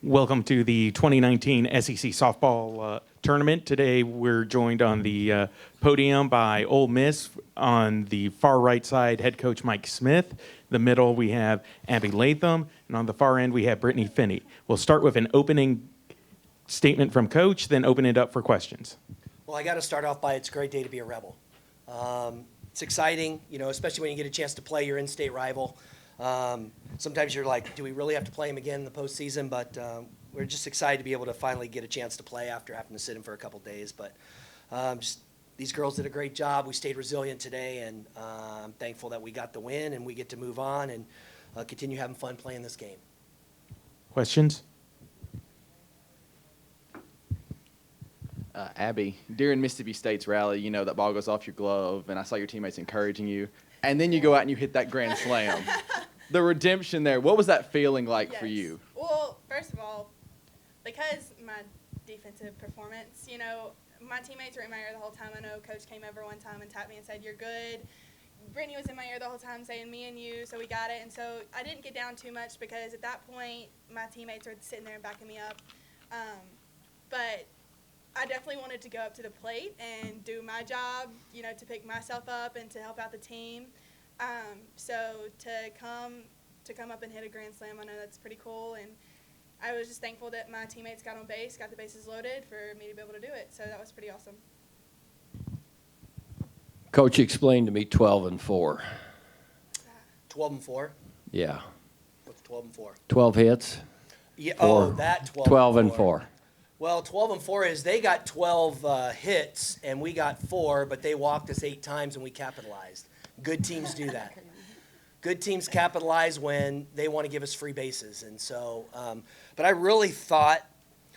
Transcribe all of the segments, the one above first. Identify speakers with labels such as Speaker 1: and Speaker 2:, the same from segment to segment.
Speaker 1: Welcome to the 2019 SEC softball tournament. Today we're joined on the podium by Ole Miss. On the far right side, head coach Mike Smith. The middle we have Abby Latham, and on the far end we have Brittany Finney. We'll start with an opening statement from Coach, then open it up for questions.
Speaker 2: Well, I got to start off by it's a great day to be a Rebel. It's exciting, especially when you get a chance to play your in-state rival. Sometimes you're like, do we really have to play him again in the postseason? But we're just excited to be able to finally get a chance to play after having to sit him for a couple days. But these girls did a great job. We stayed resilient today, and I'm thankful that we got the win and we get to move on and continue having fun playing this game.
Speaker 1: Questions?
Speaker 3: Abby, during Mississippi State's rally, that ball goes off your glove, and I saw your teammates encouraging you, and then you go out and you hit that grand slam. The redemption there, what was that feeling like for you?
Speaker 4: Well, first of all, because my defensive performance, my teammates were in my ear the whole time. I know Coach came over one time and tapped me and said, "You're good." Brittany was in my ear the whole time saying, "Me and you," so we got it. And so I didn't get down too much because at that point, my teammates were sitting there and backing me up. But I definitely wanted to go up to the plate and do my job, to pick myself up and to help out the team. So to come up and hit a grand slam, I know that's pretty cool. And I was just thankful that my teammates got on base, got the bases loaded for me to be able to do it. So that was pretty awesome.
Speaker 5: Coach explained to me 12 and 4.
Speaker 2: 12 and 4?
Speaker 5: Yeah.
Speaker 2: What's 12 and 4?
Speaker 5: 12 hits.
Speaker 2: Yeah.
Speaker 5: Four.
Speaker 2: Oh, that
Speaker 5: 12 and 4.
Speaker 2: Well, 12 and 4 is they got 12 hits and we got 4, but they walked us 8 times and we capitalized. Good teams do that. Good teams capitalize when they want to give us free bases. And so, but I really thought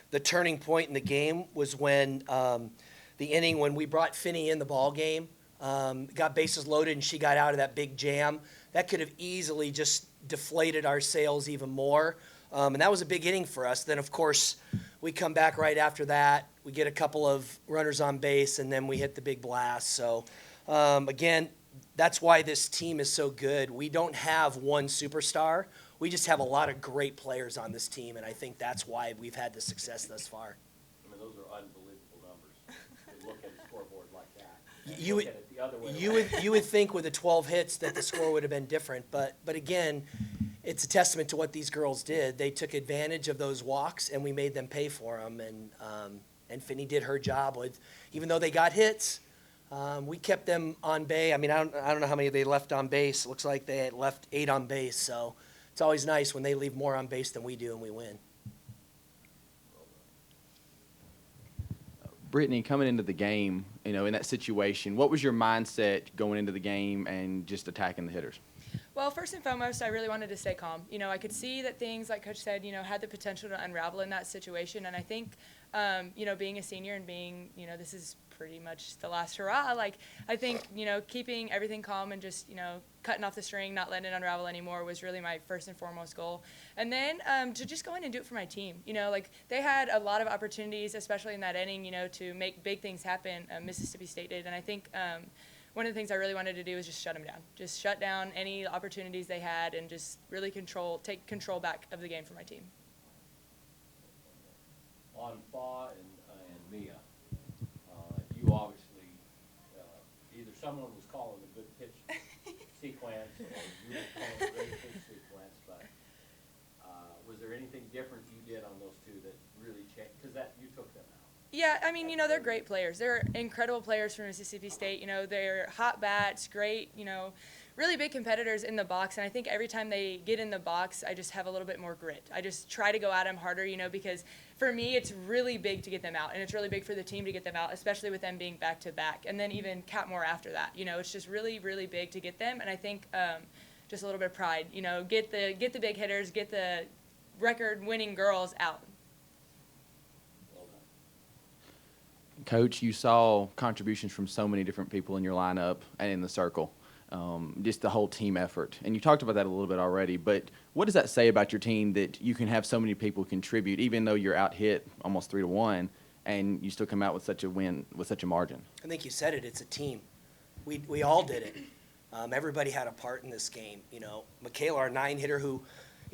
Speaker 2: the turning point in the game was when the inning when we brought Finney in the ball game, got bases loaded and she got out of that big jam. That could have easily just deflated our sails even more. And that was a big inning for us. Then, of course, we come back right after that. We get a couple of runners on base, and then we hit the big blast. So, again, that's why this team is so good. We don't have one superstar. We just have a lot of great players on this team, and I think that's why we've had the success thus far.
Speaker 6: I mean, those are unbelievable numbers. To look at a scoreboard like that.
Speaker 2: You
Speaker 6: look
Speaker 2: would,
Speaker 6: at it the other way
Speaker 2: you would think with the 12 hits that the score would have been different, but again, it's a testament to what these girls did. They took advantage of those walks, and we made them pay for them. And Finney did her job with, even though they got hits, we kept them on base. I mean, I don't know how many they left on base. It looks like they had left 8 on base. So it's always nice when they leave more on base than we do and we win.
Speaker 3: Brittany, coming into the game, in that situation, what was your mindset going into the game and just attacking the hitters?
Speaker 7: Well, first and foremost, I really wanted to stay calm. I could see that things, like Coach said, had the potential to unravel in that situation. And I think, being a senior and being, this is pretty much the last hurrah. I think, keeping everything calm and just, cutting off the string, not letting it unravel anymore was really my first and foremost goal. And then to just go in and do it for my team. They had a lot of opportunities, especially in that inning, to make big things happen. Mississippi State did. And I think one of the things I really wanted to do was just shut them down. Just shut down any opportunities they had and just really take control back of the game for my team.
Speaker 6: on Fa and Mia. You obviously, either someone was calling a good pitch sequence or you were calling a great pitch sequence, but was there anything different you did on those two that really changed? Because you took them out.
Speaker 7: Yeah, I mean, they're great players. They're incredible players from Mississippi State. They're hot bats, great, really big competitors in the box. And I think every time they get in the box, I just have a little bit more grit. I just try to go at them harder, because for me, it's really big to get them out. And it's really big for the team to get them out, especially with them being back-to-back. And then even Catmore after that. It's just really, really big to get them. And I think just a little bit of pride, get the big hitters, get the record-winning girls out.
Speaker 3: Coach, you saw contributions from so many different people in your lineup and in the circle, just the whole team effort. And you talked about that a little bit already, but what does that say about your team that you can have so many people contribute, even though you're out hit almost 3-1, and you still come out with such a win, with such a margin?
Speaker 2: I think you said it. It's a team. We all did it. Everybody had a part in this game. Michaela, our 9-hitter, who,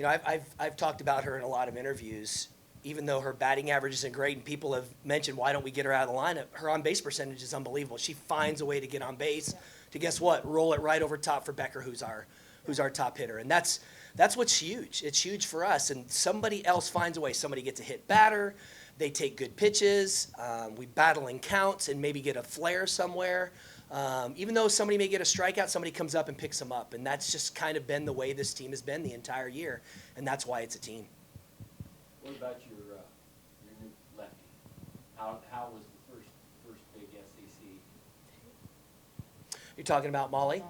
Speaker 2: I've talked about her in a lot of interviews. even though her batting average isn't great, and people have mentioned, why don't we get her out of the lineup? Her on-base percentage is unbelievable. She finds a way to get on base to, guess what, roll it right over top for Becker, who's our top hitter. And that's what's huge. It's huge for us. And somebody else finds a way. Somebody gets a hit batter. They take good pitches. We battle in counts and maybe get a flare somewhere. Even though somebody may get a strikeout, somebody comes up and picks them up. And that's just kind of been the way this team has been the entire year. And that's why it's a team.
Speaker 6: What about your new lefty? How was the first big SEC?
Speaker 2: You're talking about Molly?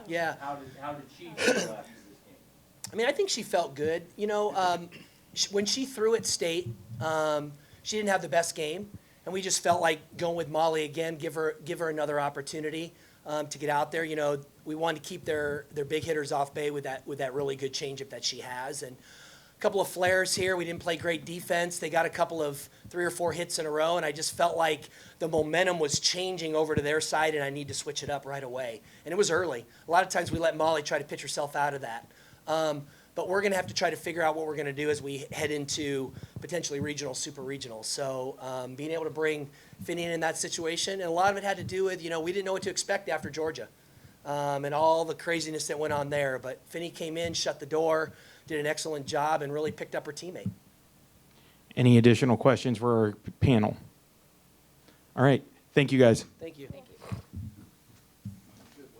Speaker 2: Yeah.
Speaker 6: How did she feel after this game?
Speaker 2: I mean, I think she felt good. You know, when she threw at State, she didn't have the best game, and we just felt like going with Molly again, give her another opportunity to get out there. You know, we wanted to keep their big hitters off bay with that really good changeup that she has, and a couple of flares here. We didn't play great defense. They got a couple of 3 or 4 hits in a row, and I just felt like the momentum was changing over to their side, and I need to switch it up right away. And it was early. A lot of times we let Molly try to pitch herself out of that. But we're going to have to try to figure out what we're going to do as we head into potentially regional, super regional. So being able to bring Finian in that situation, and a lot of it had to do with, you know, we didn't know what to expect after Georgia and all the craziness that went on there. But Finney came in, shut the door, did an excellent job, and really picked up her teammate.
Speaker 1: Any additional questions for our panel? All right. Thank you, guys.
Speaker 2: Thank you.
Speaker 7: Thank you.